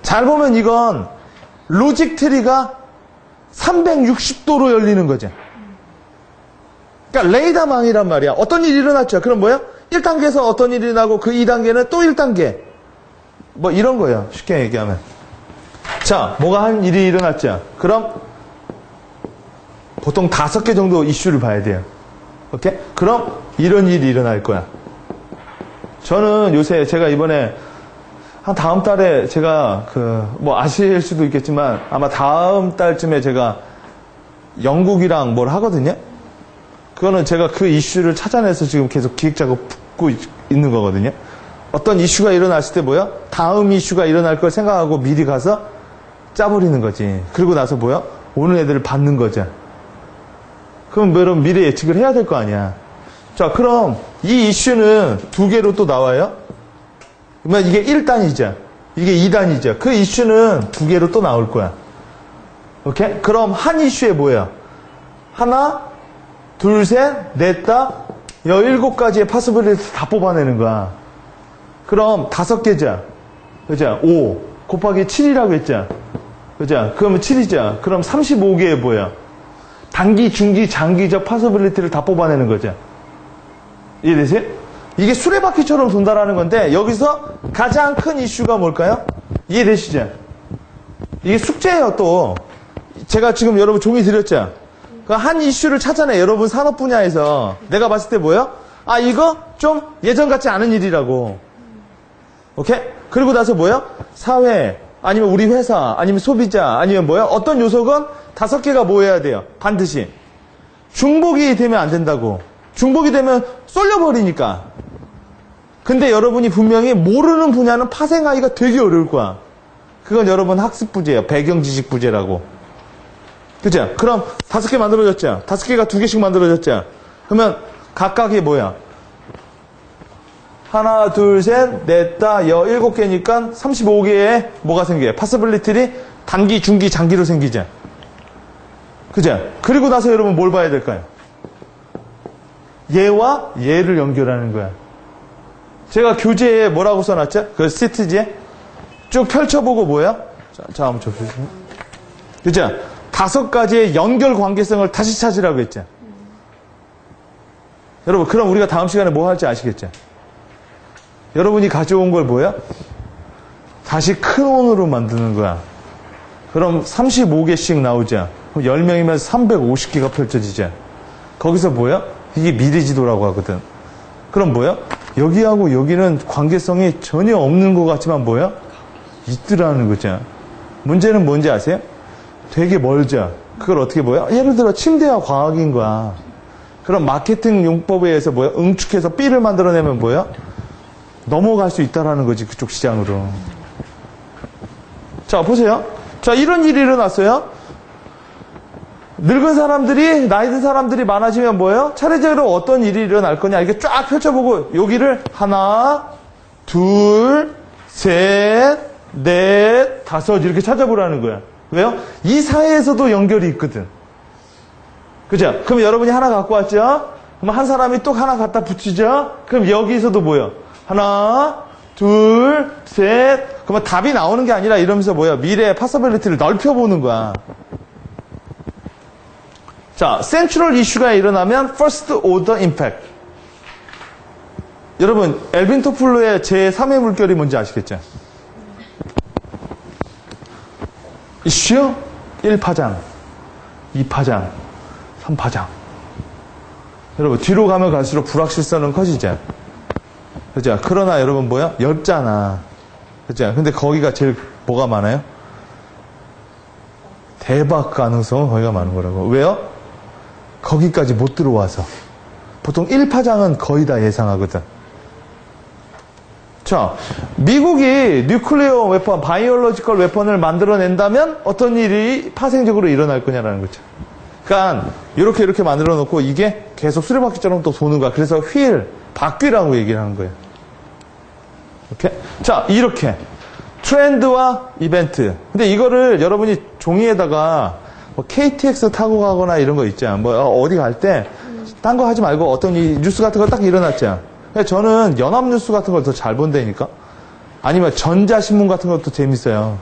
잘 보면 이건 로직 트리가 360도로 열리는 거죠. 그러니까 레이더망이란 말이야. 어떤 일이 일어났죠. 그럼 뭐야? 1단계에서 어떤 일이 일어나고 그 2단계는 또 1단계. 뭐 이런 거예요. 쉽게 얘기하면. 자, 뭐가 한 일이 일어났죠. 그럼 보통 5개 정도 이슈를 봐야 돼요. 오케이? 그럼 이런 일이 일어날 거야. 저는 요새 제가 이번에 한 다음 달에 제가 뭐 아실 수도 있겠지만 아마 다음 달쯤에 제가 영국이랑 뭘 하거든요. 그거는 제가 그 이슈를 찾아내서 지금 계속 기획 작업 붙고 있는 거거든요. 어떤 이슈가 일어났을 때 뭐야? 다음 이슈가 일어날 걸 생각하고 미리 가서 짜버리는 거지. 그리고 나서 뭐야? 오는 애들을 받는 거죠. 그럼 여러분 미래 예측을 해야 될 거 아니야. 자, 그럼 이 이슈는 2개로 또 나와요. 그러면 이게 1단이죠. 이게 2단이죠. 그 이슈는 2개로 또 나올 거야. 오케이? 그럼 한 이슈에 뭐야? 하나, 둘, 셋, 넷, 다, 17가지의 파서블리티 다 뽑아내는 거야. 그럼 5개죠. 그죠? 5 곱하기 7이라고 했죠. 그죠? 그러면 7이죠. 그럼 35개의 뭐야? 단기, 중기, 장기적 파서블리티를 다 뽑아내는 거죠. 이해되세요? 이게 수레바퀴처럼 돈다라는 건데 여기서 가장 큰 이슈가 뭘까요? 이해되시죠? 이게 숙제예요. 또 제가 지금 여러분 종이 드렸죠? 한 이슈를 찾아내. 여러분 산업 분야에서 내가 봤을 때 뭐예요? 아, 이거 좀 예전 같지 않은 일이라고. 오케이? 그리고 나서 뭐예요? 사회 아니면 우리 회사 아니면 소비자 아니면 뭐예요? 어떤 요소건 5개가 뭐 해야 돼요? 반드시 중복이 되면 안 된다고. 중복이 되면 쏠려버리니까. 근데 여러분이 분명히 모르는 분야는 파생하기가 되게 어려울 거야. 그건 여러분 학습 부재예요. 배경 지식 부재라고. 그죠? 그럼 5개 만들어졌죠? 5개가 2개씩 만들어졌죠? 그러면 각각이 뭐야? 하나, 둘, 셋, 넷, 다, 17개니까 35개의 뭐가 생겨요? 파서블리티리 단기, 중기, 장기로 생기죠? 그죠? 그리고 나서 여러분 뭘 봐야 될까요? 얘와 얘를 연결하는 거야. 제가 교재에 뭐라고 써놨죠? 그 시트지에 쭉 펼쳐보고 뭐야? 자, 한번 접수해주세요. 그죠? 5가지의 연결 관계성을 다시 찾으라고 했죠. 여러분, 그럼 우리가 다음 시간에 뭐 할지 아시겠죠? 여러분이 가져온 걸 뭐야? 다시 큰 원으로 만드는 거야. 그럼 35개씩 나오죠. 그럼 10명이면 350개가 펼쳐지죠. 거기서 뭐야? 이게 미래지도라고 하거든. 그럼 뭐야? 여기하고 여기는 관계성이 전혀 없는 것 같지만 뭐야? 있더라는 거죠. 문제는 뭔지 아세요? 되게 멀죠. 그걸 어떻게 뭐야? 예를 들어 침대와 과학인 거야. 그럼 마케팅 용법에 의해서 뭐야? 응축해서 B를 만들어내면 뭐야? 넘어갈 수 있다라는 거지. 그쪽 시장으로. 자, 보세요. 자, 이런 일이 일어났어요. 늙은 사람들이, 나이 든 사람들이 많아지면 뭐예요? 차례대로 어떤 일이 일어날 거냐. 이렇게 쫙 펼쳐보고 여기를 하나, 둘, 셋, 넷, 5 이렇게 찾아보라는 거야. 왜요? 이 사회에서도 연결이 있거든. 그죠? 그럼 여러분이 하나 갖고 왔죠? 그럼 한 사람이 또 하나 갖다 붙이죠? 그럼 여기서도 뭐예요? 하나, 둘, 셋. 그러면 답이 나오는 게 아니라 이러면서 뭐예요? 미래의 파서빌리티를 넓혀보는 거야. 자, 센트럴 이슈가 일어나면 first order impact. 여러분, 엘빈 토플러의 제3의 물결이 뭔지 아시겠죠? 이슈 1파장, 2파장, 3파장. 여러분, 뒤로 가면 갈수록 불확실성은 커지죠. 그죠? 그러나 여러분 뭐야? 얇잖아. 그죠? 근데 거기가 제일 뭐가 많아요? 대박 가능성은 거기가 많은 거라고. 왜요? 거기까지 못 들어와서. 보통 1파장은 거의 다 예상하거든. 자, 미국이 뉴클리어 웨폰, 바이올로지컬 웨폰을 만들어낸다면 어떤 일이 파생적으로 일어날 거냐라는 거죠. 그러니까 이렇게 만들어 놓고 이게 계속 수레바퀴처럼 또 도는 거야. 그래서 바퀴라고 얘기를 하는 거예요. 이렇게. 자, 이렇게 트렌드와 이벤트. 근데 이거를 여러분이 종이에다가 뭐 KTX 타고 가거나 이런 거 있잖아. 뭐 어디 갈 때 딴 거 하지 말고 어떤 이 뉴스 같은 거 딱 일어났잖아. 저는 연합뉴스 같은 걸 더 잘 본다니까. 아니면 전자신문 같은 것도 재밌어요.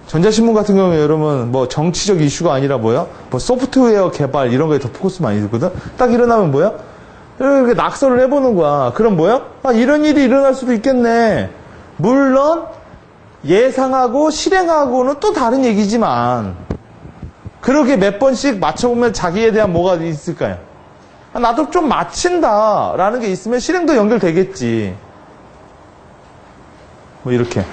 전자신문 같은 경우에 여러분 뭐 정치적 이슈가 아니라 뭐야? 뭐 소프트웨어 개발 이런 거에 더 포커스 많이 두거든. 딱 일어나면 뭐야? 이렇게 낙서를 해보는 거야. 그럼 뭐야? 아, 이런 일이 일어날 수도 있겠네. 물론 예상하고 실행하고는 또 다른 얘기지만 그렇게 몇 번씩 맞춰보면 자기에 대한 뭐가 있을까요? 아, 나도 좀 맞힌다라는 게 있으면 실행도 연결되겠지. 뭐 이렇게.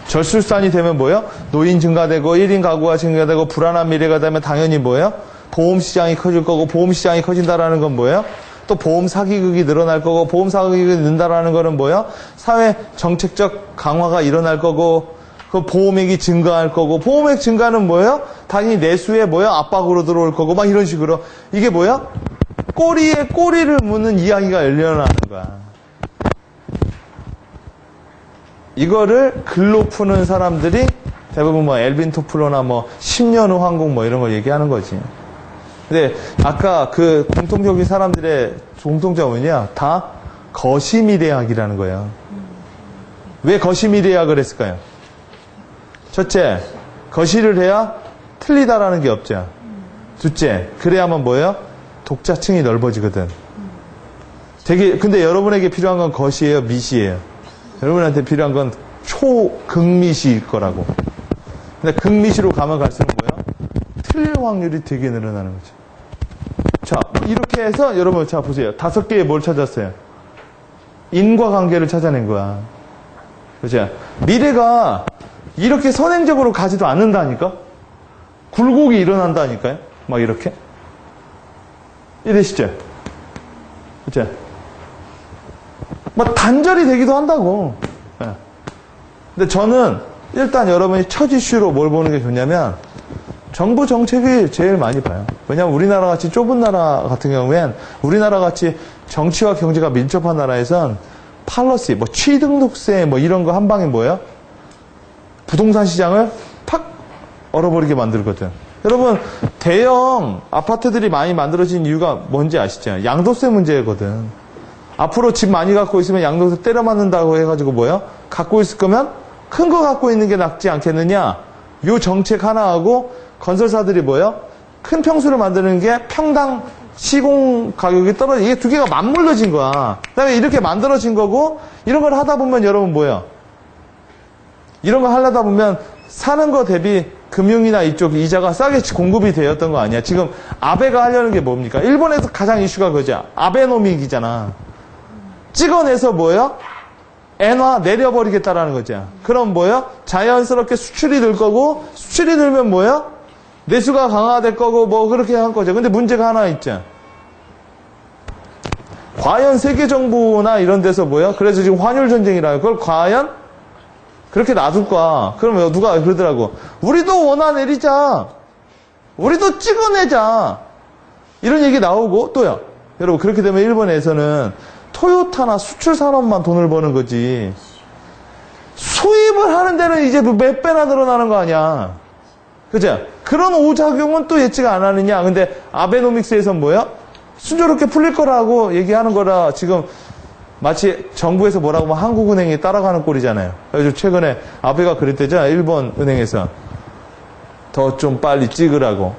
저출산이 되면 뭐예요? 노인 증가되고 1인 가구가 증가되고 불안한 미래가 되면 당연히 뭐예요? 보험 시장이 커질 거고 보험 시장이 커진다라는 건 뭐예요? 또 보험 사기극이 늘어날 거고 보험 사기극이 는다라는 거는 뭐예요? 사회 정책적 강화가 일어날 거고 그 보험액이 증가할 거고 보험액 증가는 뭐예요? 당연히 내수에 뭐예요? 압박으로 들어올 거고 막 이런 식으로 이게 뭐야? 꼬리에 꼬리를 무는 이야기가 일어나는 거야. 이거를 글로 푸는 사람들이 대부분 뭐 엘빈 토플러나 뭐 10년 후 항공 뭐 이런 거 얘기하는 거지. 근데 아까 그 공통적인 사람들의 공통점은 뭐냐? 다 거시미래학이라는 거예요. 왜 거시미래학을 했을까요? 첫째, 거시를 해야 틀리다라는 게 없죠. 둘째, 그래야만 뭐예요? 독자층이 넓어지거든. 근데 여러분에게 필요한 건 거시예요, 미시예요? 여러분한테 필요한 건 초극미시일 거라고. 근데 극미시로 가면 갈수록 뭐예요? 틀릴 확률이 되게 늘어나는 거죠. 자, 이렇게 해서 여러분 자 보세요. 5개의 뭘 찾았어요? 인과관계를 찾아낸 거야. 그죠? 미래가 이렇게 선행적으로 가지도 않는다니까? 굴곡이 일어난다니까요? 막 이렇게. 이러시죠? 그죠? 뭐 단절이 되기도 한다고. 네. 근데 저는 일단 여러분이 첫 이슈로 뭘 보는 게 좋냐면 정부 정책이 제일 많이 봐요. 왜냐하면 우리나라 같이 좁은 나라 같은 경우엔 우리나라 같이 정치와 경제가 밀접한 나라에선 팔러시, 뭐 취등록세 뭐 이런 거 한 방에 뭐예요? 부동산 시장을 팍 얼어버리게 만들거든. 여러분 대형 아파트들이 많이 만들어진 이유가 뭔지 아시죠? 양도세 문제거든. 앞으로 집 많이 갖고 있으면 양도세 때려 맞는다고 해가지고 뭐예요? 갖고 있을 거면 큰 거 갖고 있는 게 낫지 않겠느냐? 요 정책 하나하고 건설사들이 뭐예요? 큰 평수를 만드는 게 평당 시공 가격이 떨어져. 이게 두 개가 맞물려진 거야. 그 다음에 이렇게 만들어진 거고 이런 걸 하다 보면 여러분 뭐예요? 이런 거 하려다 보면 사는 거 대비 금융이나 이쪽 이자가 싸게 공급이 되었던 거 아니야? 지금 아베가 하려는 게 뭡니까? 일본에서 가장 이슈가 그거죠. 아베노믹이잖아. 찍어내서 뭐예요? 엔화 내려버리겠다라는 거죠. 그럼 뭐예요? 자연스럽게 수출이 늘 거고 수출이 늘면 뭐예요? 내수가 강화될 거고 뭐 그렇게 한 거죠. 근데 문제가 하나 있죠. 과연 세계 정부나 이런 데서 뭐예요? 그래서 지금 환율 전쟁이라요. 그걸 과연 그렇게 놔둘까? 그러면 누가 그러더라고. 우리도 원화 내리자. 우리도 찍어내자. 이런 얘기 나오고 또요. 여러분 그렇게 되면 일본에서는 토요타나 수출 산업만 돈을 버는 거지. 수입을 하는 데는 이제 몇 배나 늘어나는 거 아니야. 그죠? 그런 오작용은 또 예측 안 하느냐. 근데 아베노믹스에선 뭐야? 순조롭게 풀릴 거라고 얘기하는 거라 지금 마치 정부에서 뭐라고 하면 한국은행이 따라가는 꼴이잖아요. 그래서 최근에 아베가 그랬대죠. 일본 은행에서 더 좀 빨리 찍으라고.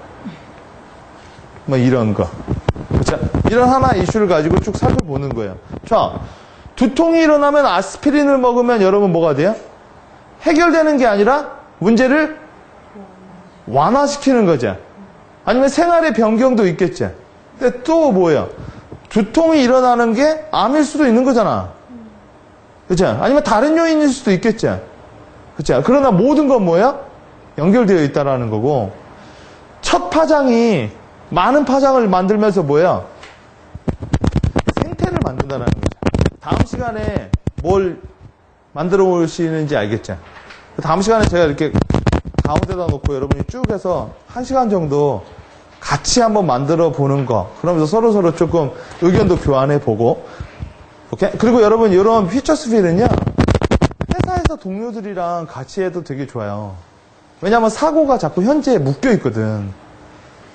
뭐 이런 거. 자, 이런 하나의 이슈를 가지고 쭉 살펴보는 거예요. 자, 두통이 일어나면 아스피린을 먹으면 여러분 뭐가 돼요? 해결되는 게 아니라 문제를 완화시키는 거죠. 아니면 생활의 변경도 있겠죠. 근데 또 뭐예요? 두통이 일어나는 게 암일 수도 있는 거잖아. 그렇죠? 아니면 다른 요인일 수도 있겠죠. 그렇죠? 그러나 모든 건 뭐야? 연결되어 있다라는 거고 첫 파장이 많은 파장을 만들면서 뭐야? 만든다는 거죠. 다음 시간에 뭘 만들어 보시는지 알겠죠? 다음 시간에 제가 이렇게 가운데다 놓고 여러분이 쭉 해서 1시간 정도 같이 한번 만들어 보는 거. 그러면서 서로서로 조금 의견도 교환해 보고. 오케이? 그리고 여러분, 이런 퓨처스 필은요, 회사에서 동료들이랑 같이 해도 되게 좋아요. 왜냐하면 사고가 자꾸 현재에 묶여 있거든.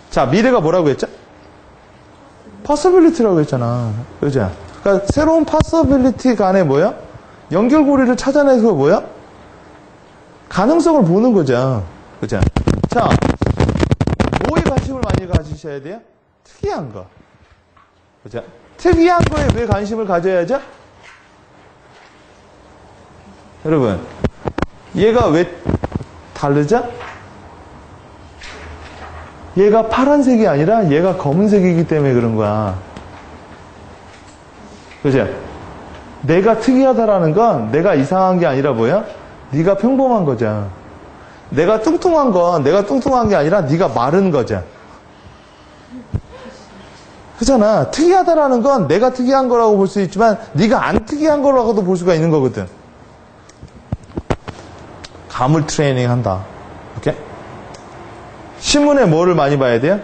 자, 미래가 뭐라고 했죠? possibility라고 했잖아. 그죠? 그러니까 새로운 possibility 간에 뭐야? 연결고리를 찾아내서 뭐야? 가능성을 보는 거죠. 그죠? 자, 뭐에 관심을 많이 가지셔야 돼요? 특이한 거. 그죠? 특이한 거에 왜 관심을 가져야죠? 여러분, 얘가 왜 다르죠? 얘가 파란색이 아니라 얘가 검은색이기 때문에 그런 거야. 그죠? 내가 특이하다라는 건 내가 이상한 게 아니라 뭐야? 네가 평범한 거죠. 내가 뚱뚱한 건 내가 뚱뚱한 게 아니라 네가 마른 거죠. 그잖아. 특이하다라는 건 내가 특이한 거라고 볼 수 있지만 네가 안 특이한 거라고도 볼 수가 있는 거거든. 감을 트레이닝 한다. 오케이? 신문에 뭐를 많이 봐야 돼요?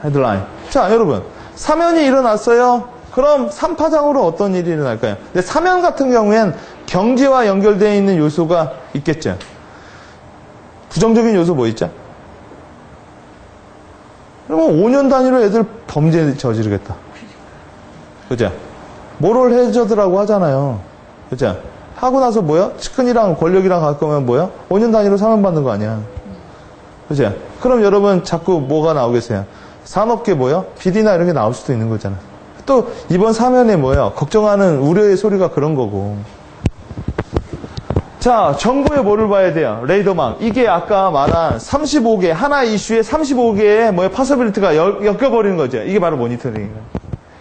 헤드라인. 자, 여러분. 사면이 일어났어요. 그럼 3파장으로 어떤 일이 일어날까요? 근데 사면 같은 경우엔 경제와 연결되어 있는 요소가 있겠죠. 부정적인 요소 뭐 있죠? 그러면 5년 단위로 애들 범죄 저지르겠다. 그죠? 모럴 해저드라고 하잖아요. 그죠? 하고 나서 뭐야? 측근이랑 권력이랑 갈 거면 뭐야? 5년 단위로 사면받는 거 아니야. 그죠? 그럼 여러분 자꾸 뭐가 나오겠어요? 산업계 뭐야? 비리나 이런 게 나올 수도 있는 거잖아. 또 이번 사면에 뭐야? 걱정하는 우려의 소리가 그런 거고. 자, 정보에 뭐를 봐야 돼요? 레이더망. 이게 아까 말한 35개, 하나 이슈에 35개의 뭐야? 파서빌리티가 엮여버리는 거죠. 이게 바로 모니터링이에요.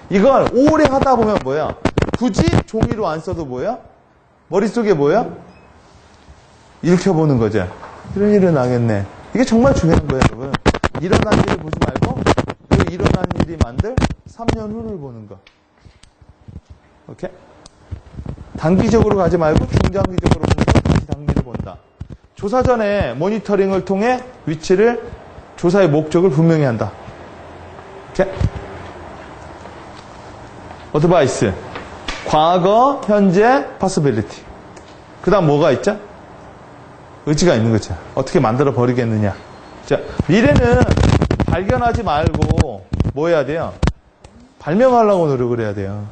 이걸 오래 하다 보면 뭐야? 굳이 종이로 안 써도 뭐야? 머릿속에 뭐야? 읽혀보는 거죠. 이런 일은 나겠네. 이게 정말 중요한 거예요, 여러분. 일어난 일을 보지 말고 그 일어난 일이 만들 3년 후를 보는 거. 오케이? 단기적으로 가지 말고 중장기적으로 보는 거, 다시 단기를 본다. 조사 전에 모니터링을 통해 위치를, 조사의 목적을 분명히 한다. 오케이? 어드바이스. 과거, 현재, possibility. 그 다음 뭐가 있죠? 의지가 있는 거죠. 어떻게 만들어 버리겠느냐. 자, 미래는 발견하지 말고 뭐 해야 돼요? 발명하려고 노력을 해야 돼요.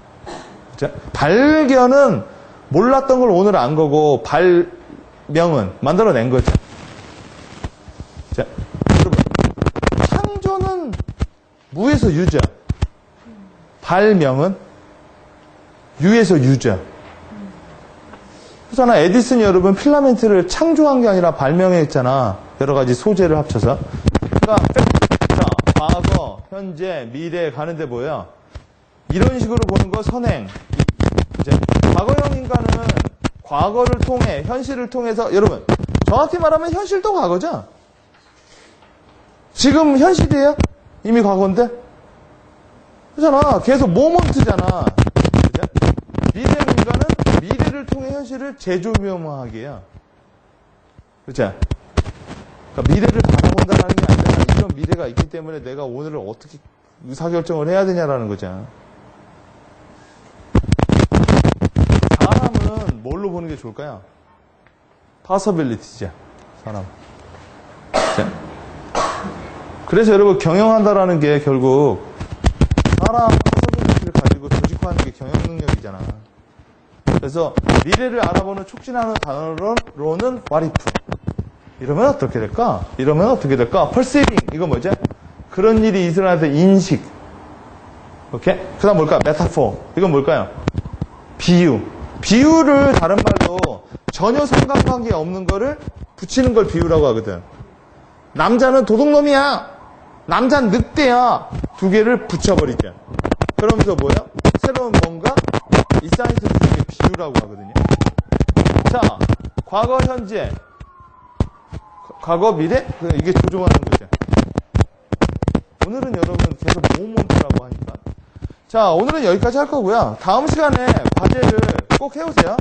자, 발견은 몰랐던 걸 오늘 안 거고 발명은 만들어낸 거죠. 자, 여러분, 창조는 무에서 유죠. 발명은 유에서 유죠. 그렇잖아. 에디슨이 여러분 필라멘트를 창조한 게 아니라 발명했잖아. 여러 가지 소재를 합쳐서. 그러니까 자, 과거, 현재, 미래에 가는데 뭐야? 이런 식으로 보는 거 선행. 이제 과거형 인간은 과거를 통해, 현실을 통해서, 여러분, 정확히 말하면 현실도 과거죠? 지금 현실이에요? 이미 과거인데? 그렇잖아. 계속 모먼트잖아. 그죠? 미래 인간은 미래를 통해 현실을 재조명하게 해요. 그렇죠? 그러니까 미래를 바라본다는 게 아니라 이런 미래가 있기 때문에 내가 오늘을 어떻게 의사결정을 해야 되냐라는 거죠. 사람은 뭘로 보는 게 좋을까요? possibility죠. 사람. 자. 그래서 여러분 경영한다라는 게 결국 사람 possibility를 가지고 조직화하는 게 경영 능력이잖아. 그래서 미래를 알아보는 촉진하는 단어로는 what if. 이러면 어떻게 될까? 이러면 어떻게 될까? perceiving. 이거 뭐죠? 그런 일이 일어날 때 인식. 오케이? 그 다음 뭘까? metaphor. 이건 뭘까요? 비유. 비유를 다른 말로 전혀 상관관계 없는 거를 붙이는 걸 비유라고 하거든. 남자는 도둑놈이야. 남자는 늑대야. 두 개를 붙여버리죠. 그러면서 뭐야? 새로운 뭔가 이 사이언스 중에 비유라고 하거든요. 자, 과거, 현재, 과거, 미래? 이게 조종하는 거죠. 오늘은 여러분 계속 모먼트라고 하니까 자, 오늘은 여기까지 할 거고요. 다음 시간에 과제를 꼭 해오세요.